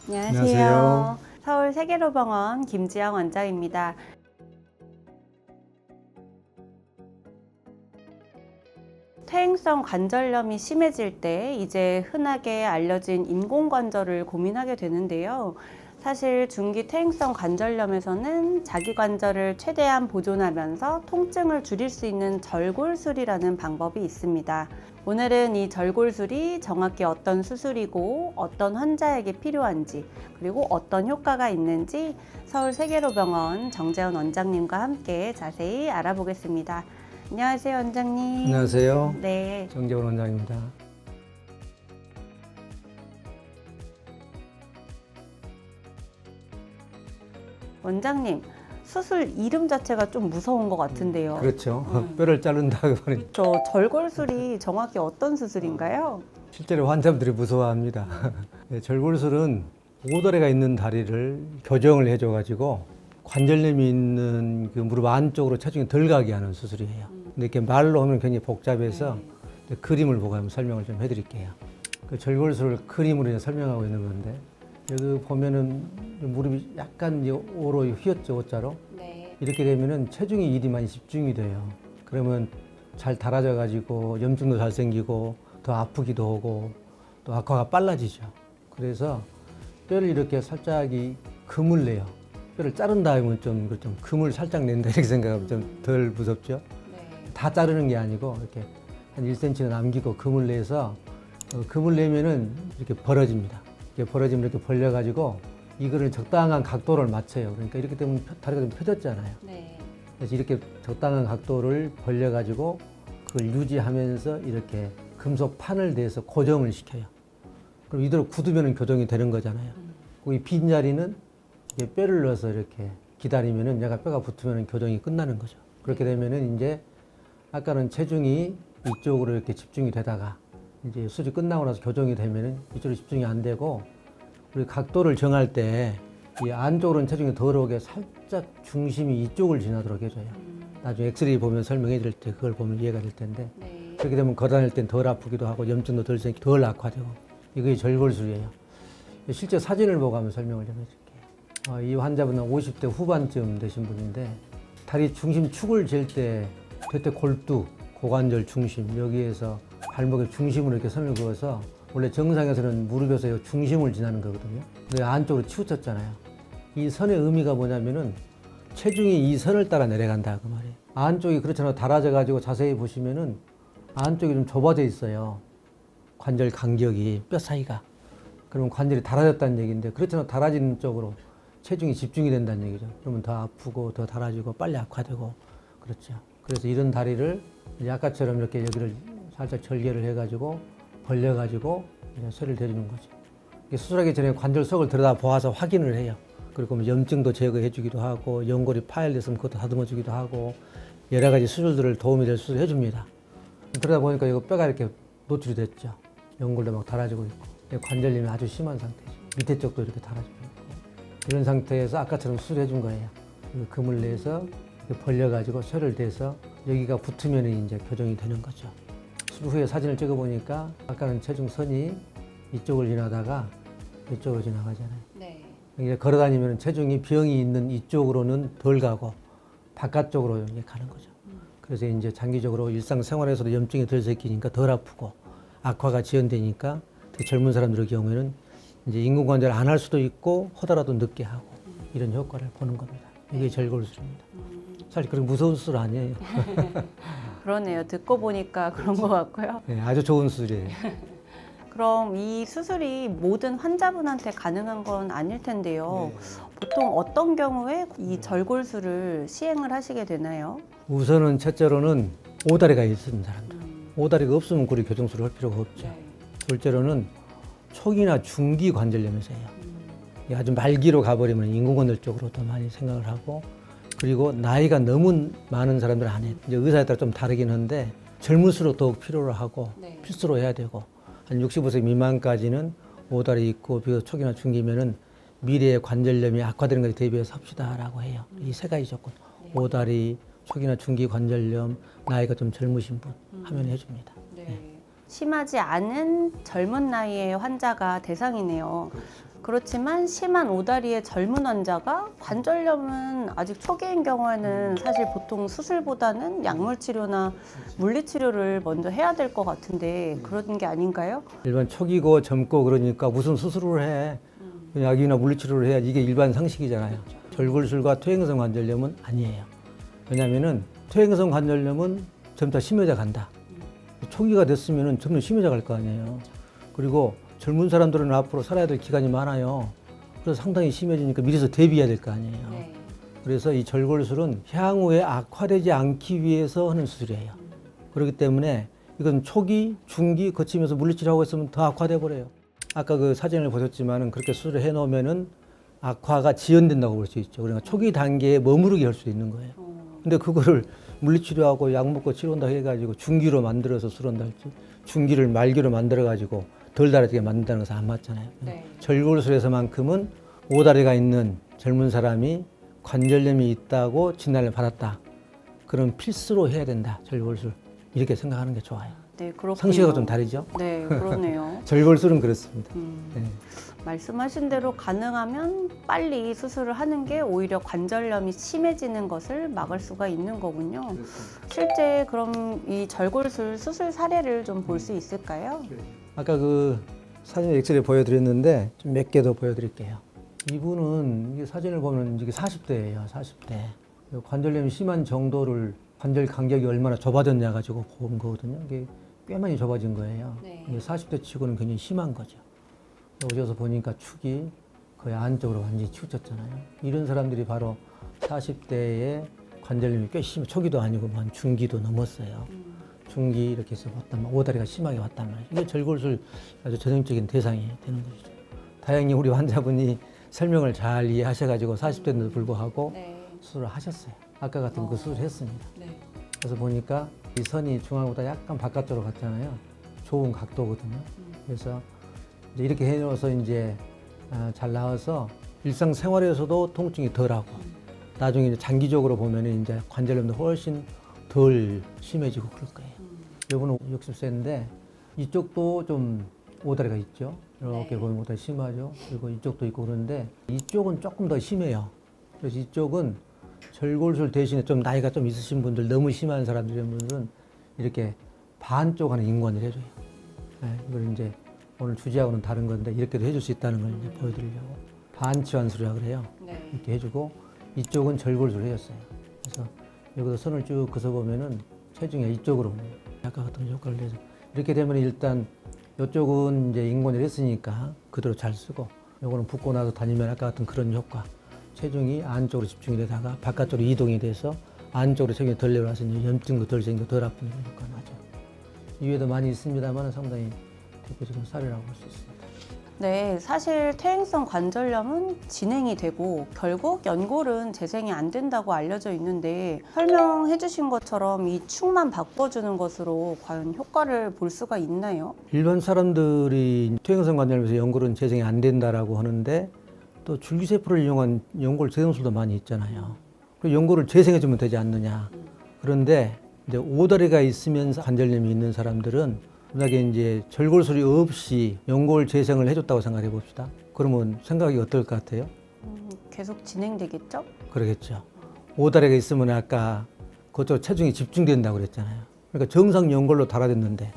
안녕하세요. 서울 세계로병원 김지영 원장입니다. 퇴행성 관절염이 심해질 때 이제 흔하게 알려진 인공관절을 고민하게 되는데요. 사실 중기 퇴행성 관절염에서는 자기 관절을 최대한 보존하면서 통증을 줄일 수 있는 절골술이라는 방법이 있습니다. 오늘은 이 절골술이 정확히 어떤 수술이고 어떤 환자에게 필요한지 그리고 어떤 효과가 있는지 서울 세계로병원 정재원 원장님과 함께 자세히 알아보겠습니다. 안녕하세요, 원장님. 안녕하세요. 네. 정재원 원장입니다. 원장님, 수술 이름 자체가 좀 무서운 것 같은데요. 그렇죠. 뼈를 자른다고 하니 저 절골술이 정확히 어떤 수술인가요? 실제로 환자분들이 무서워합니다. 네, 절골술은 오다리가 있는 다리를 교정을 해줘가지고 관절염이 있는 그 무릎 안쪽으로 체중이 덜 가게 하는 수술이에요. 근데 이렇게 말로 하면 굉장히 복잡해서 그림을 보고 한번 설명을 좀 해드릴게요. 그 절골술을 그림으로 이제 설명하고 있는 건데 여기 보면은 무릎이 약간 이제 오로 휘었죠, 오자로. 네. 이렇게 되면은 체중이 이리 많이 집중이 돼요. 그러면 잘 닳아져 가지고 염증도 잘 생기고 더 아프기도 하고 또 악화가 빨라지죠. 그래서 뼈를 이렇게 살짝 금을 내요. 뼈를 자른다 하면 좀 금을 살짝 낸다 이렇게 생각하면 좀 덜 무섭죠. 네. 다 자르는 게 아니고 이렇게 한 1cm 남기고 금을 내서 금을 내면은 이렇게 벌어집니다. 이렇게 벌어지면 이렇게 벌려가지고 이거를 적당한 각도를 맞춰요. 그러니까 이렇게 되면 다리가 좀 펴졌잖아요. 네. 그래서 이렇게 적당한 각도를 벌려가지고 그걸 유지하면서 이렇게 금속 판을 대서 고정을 시켜요. 그럼 이대로 굳으면 교정이 되는 거잖아요. 이 빈 자리는 이게 뼈를 넣어서 이렇게 기다리면은 얘가 뼈가 붙으면 교정이 끝나는 거죠. 그렇게 되면은 이제 아까는 체중이 이쪽으로 이렇게 집중이 되다가 이제 수술이 끝나고 나서 교정이 되면은 이쪽으로 집중이 안 되고 우리 각도를 정할 때 이 안쪽으로는 체중이 덜 오게 살짝 중심이 이쪽을 지나도록 해줘요. 나중에 엑스레이 보면 설명해 드릴 때 그걸 보면 이해가 될 텐데 네. 그렇게 되면 걸어다닐 땐 덜 아프기도 하고 염증도 덜 생기고 덜 악화되고 이게 절골술이에요. 실제 사진을 보고 한번 설명을 좀 해줄게요. 이 환자분은 50대 후반쯤 되신 분인데 다리 중심 축을 잴 때 대퇴 골두, 고관절 중심 여기에서 발목의 중심으로 이렇게 선을 그어서 원래 정상에서는 무릎에서 이 중심을 지나는 거거든요. 근데 안쪽으로 치우쳤잖아요. 이 선의 의미가 뭐냐면은 체중이 이 선을 따라 내려간다 그 말이에요. 안쪽이 그렇잖아요. 달아져 가지고 자세히 보시면은 안쪽이 좀 좁아져 있어요. 관절 간격이 뼈 사이가. 그러면 관절이 달아졌다는 얘기인데 그렇잖아요. 달아지는 쪽으로 체중이 집중이 된다는 얘기죠. 그러면 더 아프고 더 달아지고 빨리 악화되고 그렇죠. 그래서 이런 다리를 이제 아까처럼 이렇게 여기를 살짝 절개를 해가지고 벌려가지고 그냥 쇠를 대주는 거죠. 수술하기 전에 관절 속을 들여다 보아서 확인을 해요. 그리고 염증도 제거해 주기도 하고 연골이 파열됐으면 그것도 다듬어 주기도 하고 여러 가지 수술들을 도움이 될 수술을 해줍니다. 그러다 보니까 이거 뼈가 이렇게 노출이 됐죠. 연골도 막 달아지고 있고 관절염이 아주 심한 상태죠. 밑에 쪽도 이렇게 달아지고 있고 이런 상태에서 아까처럼 수술해 준 거예요. 금을 내서 이렇게 벌려가지고 쇠를 대서 여기가 붙으면 이제 교정이 되는 거죠. 수술 후에 사진을 찍어 보니까 아까는 체중선이 이쪽을 지나다가 이쪽으로 지나가잖아요. 네. 이제 걸어 다니면 체중이 병이 있는 이쪽으로는 덜 가고 바깥쪽으로 이제 가는 거죠. 그래서 이제 장기적으로 일상생활에서도 염증이 덜 생기니까 덜 아프고 악화가 지연되니까 특히 젊은 사람들의 경우에는 이제 인공관절 안 할 수도 있고 하더라도 늦게 하고 이런 효과를 보는 겁니다. 이게 절골술입니다. 사실 그렇게 무서운 수술 아니에요. 그러네요. 듣고 보니까 그런 것 같고요. 네, 아주 좋은 수술이에요. 그럼 이 수술이 모든 환자분한테 가능한 건 아닐 텐데요. 보통 어떤 경우에 이 절골술을 시행을 하시게 되나요? 우선은 첫째로는 오다리가 있는 사람들. 오다리가 없으면 우리 교정술을 할 필요가 없죠. 둘째로는 초기나 중기 관절염에서예요. 아주 말기로 가버리면 인공관절 쪽으로 더 많이 생각을 하고 그리고 나이가 너무 많은 사람들은 안 해요. 이제 의사에 따라 좀 다르긴 한데 젊을수록 더욱 필요로 하고 필수로 해야 되고 한 65세 미만까지는 오다리 있고 비교적 초기나 중기면은 미래의 관절염이 악화되는 것에 대비해서 합시다라고 해요. 이 세 가지 조건. 오다리, 초기나 중기 관절염, 나이가 좀 젊으신 분 하면 해줍니다. 심하지 않은 젊은 나이의 환자가 대상이네요. 그렇지만 심한 오다리의 젊은 환자가 관절염은 아직 초기인 경우에는 사실 보통 수술보다는 약물 치료나 물리 치료를 먼저 해야 될 것 같은데 그런 게 아닌가요? 일반 초기고 젊고 그러니까 무슨 수술을 해. 그냥 약이나 물리치료를 해야 이게 일반 상식이잖아요. 절골술과 퇴행성 관절염은 아니에요. 왜냐하면은 퇴행성 관절염은 점차 심해져 간다. 초기가 됐으면은 점점 심해져 갈 거 아니에요. 그리고 젊은 사람들은 앞으로 살아야 될 기간이 많아요. 그래서 상당히 심해지니까 미리서 대비해야 될 거 아니에요. 그래서 이 절골술은 향후에 악화되지 않기 위해서 하는 수술이에요. 그렇기 때문에 이건 초기, 중기 거치면서 물리치료하고 있으면 더 악화돼 버려요. 아까 그 사진을 보셨지만은 그렇게 수술을 해 놓으면은 악화가 지연된다고 볼 수 있죠. 그러니까 초기 단계에 머무르게 할 수 있는 거예요. 근데 그거를 물리치료하고 약 먹고 치료한다 해가지고 중기로 만들어서 수술한다 할지 중기를 말기로 만들어가지고 덜 다르게 만든다는 것은 안 맞잖아요. 네. 절골술에서만큼은 오다리가 있는 젊은 사람이 관절염이 있다고 진단을 받았다. 그럼 필수로 해야 된다. 절골술. 이렇게 생각하는 게 좋아요. 네, 그렇군요. 상식하고 좀 다르죠? 네, 그러네요. 절골술은 그렇습니다. 네. 말씀하신 대로 가능하면 빨리 수술을 하는 게 오히려 관절염이 심해지는 것을 막을 수가 있는 거군요. 실제 그럼 이 절골술 수술 사례를 좀 볼 수 있을까요? 아까 그 사진 엑스레이 보여드렸는데 좀 몇 개 더 보여드릴게요. 이분은 이게 사진을 보면 이게 40대예요. 40대. 관절염이 심한 정도를 관절 간격이 얼마나 좁아졌냐 가지고 본 거거든요. 이게 꽤 많이 좁아진 거예요. 네. 이게 40대 치고는 굉장히 심한 거죠. 오셔서 보니까 축이 거의 안쪽으로 완전히 치우쳤잖아요. 이런 사람들이 바로 40대에 관절염이 꽤 심해, 초기도 아니고 한 중기도 넘었어요. 중기 이렇게 해서 왔단 말이에요. 오다리가 심하게 왔단 말이에요. 이게 절골술 아주 전형적인 대상이 되는 것이죠. 다행히 우리 환자분이 설명을 잘 이해하셔가지고 40대인데도 불구하고 수술을 하셨어요. 아까 같은 그 수술을 했습니다. 그래서 보니까 이 선이 중앙보다 약간 바깥쪽으로 갔잖아요. 좋은 각도거든요. 그래서 이제 이렇게 해놓아서 이제 잘 나와서 일상생활에서도 통증이 덜하고 나중에 이제 장기적으로 보면은 이제 관절염도 훨씬 덜 심해지고 그럴 거예요. 이분은 60세인데 이쪽도 좀 오다리가 있죠. 이렇게 보면 오다리 심하죠. 그리고 이쪽도 있고 그런데 이쪽은 조금 더 심해요. 그래서 이쪽은 절골술 대신에 좀 나이가 좀 있으신 분들, 너무 심한 사람들은 이렇게 반쪽 하는 인관을 해줘요. 네, 이걸 이제 오늘 주제하고는 다른 건데 이렇게도 해줄 수 있다는 걸 이제 보여드리려고 반치환술이라고 그래요. 이렇게 해주고 이쪽은 절골술 해줬어요. 그래서 여기서 선을 쭉 그서 보면은 체중이 이쪽으로 아까 같은 효과를 내서 이렇게 되면 일단 이쪽은 이제 인공을 했으니까 그대로 잘 쓰고 요거는 붓고 나서 다니면 아까 같은 그런 효과 체중이 안쪽으로 집중이 되다가 바깥쪽으로 이동이 돼서 안쪽으로 체중이 덜 내려와서 이제 염증도 덜 생기고 덜 아픈 그런 효과가 나죠. 이외에도 많이 있습니다만 상당히 대표적인 사례라고 볼 수 있습니다. 네, 사실 퇴행성 관절염은 진행이 되고 결국 연골은 재생이 안 된다고 알려져 있는데 설명해 주신 것처럼 이 축만 바꿔주는 것으로 과연 효과를 볼 수가 있나요? 일반 사람들이 퇴행성 관절염에서 연골은 재생이 안 된다라고 하는데 또 줄기세포를 이용한 연골 재생술도 많이 있잖아요. 그리고 연골을 재생해주면 되지 않느냐. 그런데 이제 오다리가 있으면서 관절염이 있는 사람들은 만약에 이제 절골술이 없이 연골 재생을 해줬다고 생각해 봅시다. 그러면 생각이 어떨 것 같아요? 계속 진행되겠죠? 그러겠죠. 오다리가 있으면 아까 그쪽 체중이 집중된다고 그랬잖아요. 그러니까 정상 연골로 달아졌는데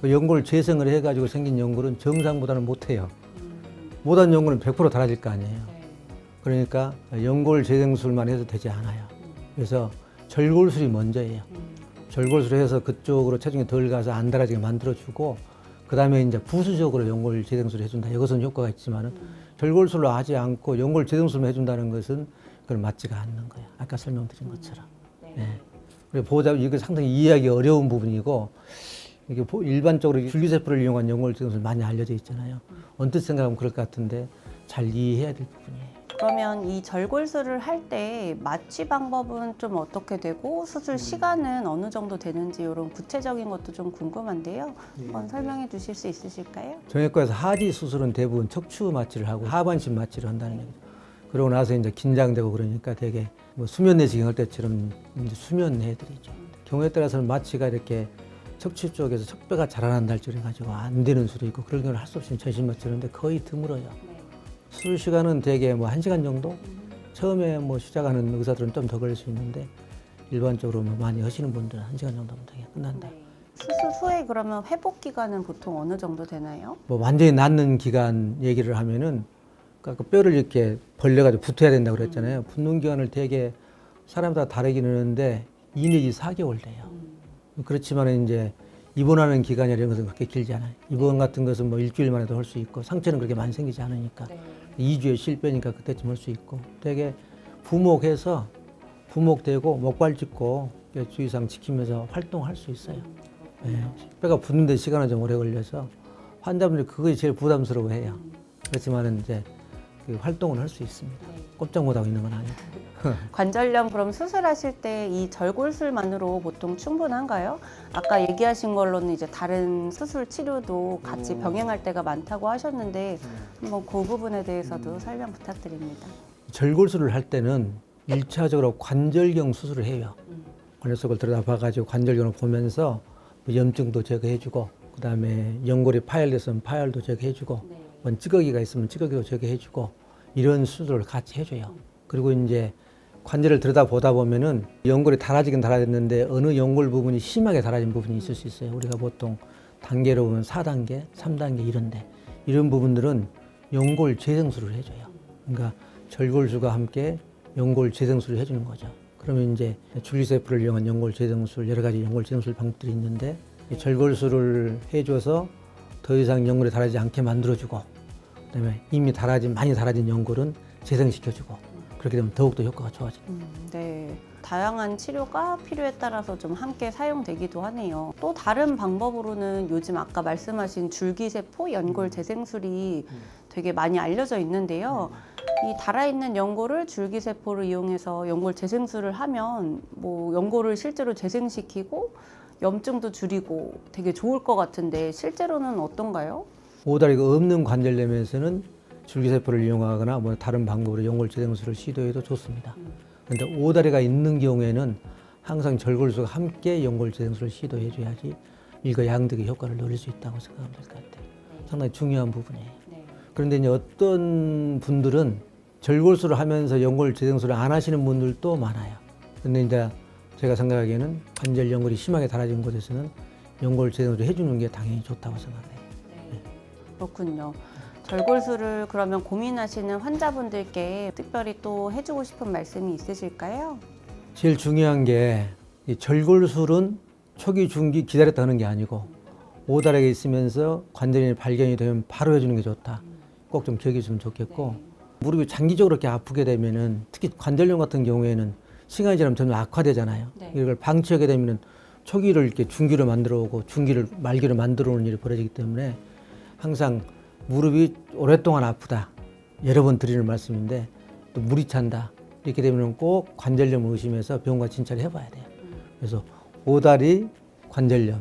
그 연골 재생을 해가지고 생긴 연골은 정상보다는 못해요. 못한 연골은 100% 달아질 거 아니에요. 그러니까 연골 재생술만 해도 되지 않아요. 그래서 절골술이 먼저예요. 절골술을 해서 그쪽으로 체중이 덜 가서 안 달아지게 만들어주고 그 다음에 이제 부수적으로 연골 재생술을 해준다. 이것은 효과가 있지만은 절골술로 하지 않고 연골 재생술만 해준다는 것은 그건 맞지가 않는 거예요. 아까 설명드린 것처럼. 네. 그리고 보호자 이게 상당히 이해하기 어려운 부분이고 이게 일반적으로 줄기세포를 이용한 연골 재생술 많이 알려져 있잖아요. 언뜻 생각하면 그럴 것 같은데 잘 이해해야 될 부분이에요. 그러면 이 절골술을 할 때 마취 방법은 좀 어떻게 되고 수술 시간은 어느 정도 되는지 이런 구체적인 것도 좀 궁금한데요. 한번 설명해 주실 수 있으실까요? 정형외과에서 하지 수술은 대부분 척추 마취를 하고 하반신 마취를 한다는 얘기죠. 그러고 나서 이제 긴장되고 그러니까 되게 뭐 수면 내시경 할 때처럼 이제 수면 해드리죠. 경우에 따라서는 마취가 이렇게 척추 쪽에서 척뼈가 자라난다 할 줄 해가지고 안 되는 수도 있고 그런 경우는 할 수 없이 전신 마취를 하는데 거의 드물어요. 수술 시간은 대개 뭐 1시간 정도? 처음에 뭐 시작하는 의사들은 좀 더 걸릴 수 있는데 일반적으로 뭐 많이 하시는 분들은 1시간 정도면 되게 끝난다. 수술 후에 그러면 회복 기간은 보통 어느 정도 되나요? 뭐 완전히 낫는 기간 얘기를 하면은 그러니까 그 뼈를 이렇게 벌려가지고 붙어야 된다고 그랬잖아요. 붙는 기간을 되게 사람마다 다르긴 하는데 2 내지 4개월 돼요. 그렇지만 이제 입원하는 기간이나 이런 것은 그렇게 길지 않아요. 입원 같은 것은 뭐 일주일 만에도 할 수 있고 상처는 그렇게 많이 생기지 않으니까 2주에 실빼니까 그때쯤 할 수 있고 되게 부목해서 부목되고 목발 짚고 주의사항 지키면서 활동할 수 있어요. 예. 뼈가 붙는 데 시간은 좀 오래 걸려서 환자분들이 그것이 제일 부담스러워해요. 그렇지만은 이제 그 활동을 할 수 있습니다. 꼼짝 못하고 있는 건 아니고. 관절염 그럼 수술하실 때 이 절골술만으로 보통 충분한가요? 아까 얘기하신 걸로는 이제 다른 수술 치료도 같이 병행할 때가 많다고 하셨는데 한번 그 부분에 대해서도 설명 부탁드립니다. 절골술을 할 때는 1차적으로 관절경 수술을 해요. 관절 속을 들여다봐가지고 관절경을 보면서 뭐 염증도 제거해주고 그다음에 연골이 파열됐으면 파열도 제거해주고 뭐 찌꺼기가 있으면 찌꺼기도 제거해주고 이런 수술을 같이 해줘요. 그리고 이제 관절을 들여다보다 보면은 연골이 닳아지긴 닳아졌는데 어느 연골 부분이 심하게 닳아진 부분이 있을 수 있어요. 우리가 보통 단계로 보면 4단계, 3단계 이런데 이런 부분들은 연골 재생술을 해줘요. 그러니까 절골술과 함께 연골 재생술을 해주는 거죠. 그러면 이제 줄기세포를 이용한 연골 재생술 여러 가지 연골 재생술 방법들이 있는데 이 절골술을 해줘서 더 이상 연골이 닳아지지 않게 만들어주고 그다음에 이미 많이 닳아진 연골은 재생시켜주고 그렇게 되면 더욱더 효과가 좋아집니다. 네. 다양한 치료가 필요에 따라서 좀 함께 사용되기도 하네요. 또 다른 방법으로는 요즘 아까 말씀하신 줄기세포 연골 재생술이 되게 많이 알려져 있는데요. 이 달아있는 연골을 줄기세포를 이용해서 연골 재생술을 하면 뭐 연골을 실제로 재생시키고 염증도 줄이고 되게 좋을 것 같은데 실제로는 어떤가요? 오다리가 없는 관절염에서는 줄기세포를 이용하거나 뭐 다른 방법으로 연골 재생술을 시도해도 좋습니다. 그런데 오다리가 있는 경우에는 항상 절골술과 함께 연골 재생술을 시도해 줘야지 일거양득의 효과를 노릴 수 있다고 생각하면 될 것 같아요. 상당히 중요한 부분이에요. 그런데 이제 어떤 분들은 절골술을 하면서 연골 재생술을 안 하시는 분들도 많아요. 근데 이제 제가 생각하기에는 관절 연골이 심하게 닳아진 곳에서는 연골 재생술을 해주는 게 당연히 좋다고 생각해요. 그렇군요. 절골술을 그러면 고민하시는 환자분들께 특별히 또 해주고 싶은 말씀이 있으실까요? 제일 중요한 게 이 절골술은 초기, 중기 기다렸다 하는 게 아니고 오다리가 있으면서 관절이 발견이 되면 바로 해주는 게 좋다. 꼭 좀 기억해 주시면 좋겠고 무릎이 장기적으로 이렇게 아프게 되면은 특히 관절염 같은 경우에는 시간이 지나면 점점 악화되잖아요. 이걸 방치하게 되면은 초기를 이렇게 중기로 만들어 오고 중기를 말기로 만들어 오는 일이 벌어지기 때문에 항상 무릎이 오랫동안 아프다. 여러 번 드리는 말씀인데 또 물이 찬다. 이렇게 되면 꼭 관절염을 의심해서 병원과 진찰을 해봐야 돼요. 그래서 오다리, 관절염,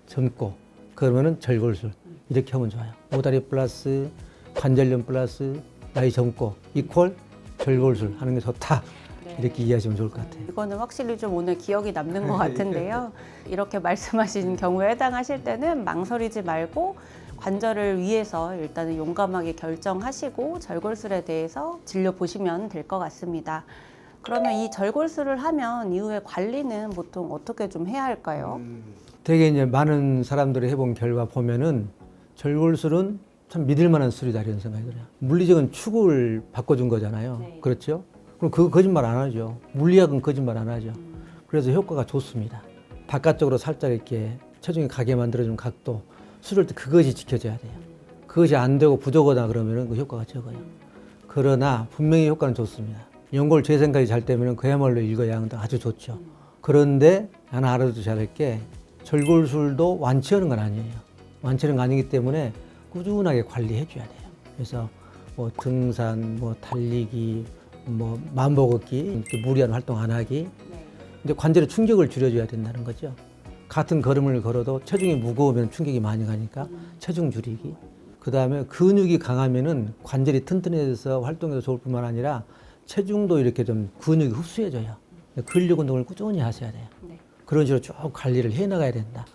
젊고 그러면은 절골술 이렇게 하면 좋아요. 오다리 플러스 관절염 플러스 나이 젊고 이퀄 절골술 하는 게 좋다. 이렇게 이해하시면 좋을 것 같아요. 이거는 확실히 좀 오늘 기억이 남는 것 같은데요. 이렇게 말씀하신 경우에 해당하실 때는 망설이지 말고 관절을 위해서 일단은 용감하게 결정하시고 절골술에 대해서 진료보시면 될 것 같습니다. 그러면 이 절골술을 하면 이후에 관리는 보통 어떻게 좀 해야 할까요? 되게 이제 많은 사람들이 해본 결과 보면은 절골술은 참 믿을 만한 술이다 이런 생각이 들어요. 물리적인 축을 바꿔준 거잖아요. 그렇죠? 그럼 그거 거짓말 안 하죠. 물리학은 거짓말 안 하죠. 그래서 효과가 좋습니다. 바깥쪽으로 살짝 이렇게 체중이 가게 만들어주는 각도 수술 때 그것이 지켜져야 돼요. 그것이 안 되고 부족하다 그러면 그 효과가 적어요. 그러나 분명히 효과는 좋습니다. 연골 재생까지 잘 되면 그야말로 일거양득 아주 좋죠. 그런데 하나 알아두셔야 할 게 절골술도 완치하는 건 아니에요. 완치하는 건 아니기 때문에 꾸준하게 관리해 줘야 돼요. 그래서 뭐 등산, 뭐 달리기, 뭐 만보 걷기, 이렇게 무리한 활동 안 하기. 이제 관절에 충격을 줄여줘야 된다는 거죠. 같은 걸음을 걸어도 체중이 무거우면 충격이 많이 가니까 체중 줄이기. 그 다음에 근육이 강하면은 관절이 튼튼해져서 활동해도 좋을 뿐만 아니라 체중도 이렇게 좀 근육이 흡수해져요. 근력 운동을 꾸준히 하셔야 돼요. 그런 식으로 쭉 관리를 해 나가야 된다.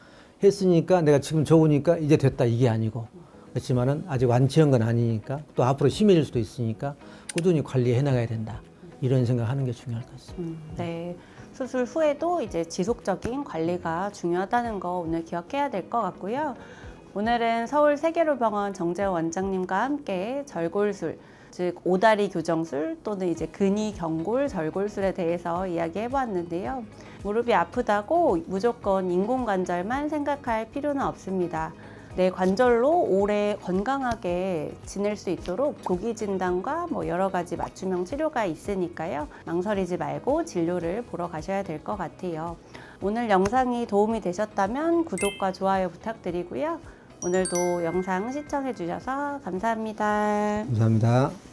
했으니까 내가 지금 좋으니까 이제 됐다 이게 아니고 그렇지만은 아직 완치한 건 아니니까 또 앞으로 심해질 수도 있으니까 꾸준히 관리해 나가야 된다. 이런 생각하는 게 중요할 것 같습니다. 네. 수술 후에도 이제 지속적인 관리가 중요하다는 거 오늘 기억해야 될 것 같고요. 오늘은 서울 세계로병원 정재호 원장님과 함께 절골술, 즉 오다리 교정술 또는 이제 근위 경골 절골술에 대해서 이야기해 보았는데요. 무릎이 아프다고 무조건 인공관절만 생각할 필요는 없습니다. 내 관절로 오래 건강하게 지낼 수 있도록 조기 진단과 여러 가지 맞춤형 치료가 있으니까요. 망설이지 말고 진료를 보러 가셔야 될 것 같아요. 오늘 영상이 도움이 되셨다면 구독과 좋아요 부탁드리고요. 오늘도 영상 시청해 주셔서 감사합니다. 감사합니다.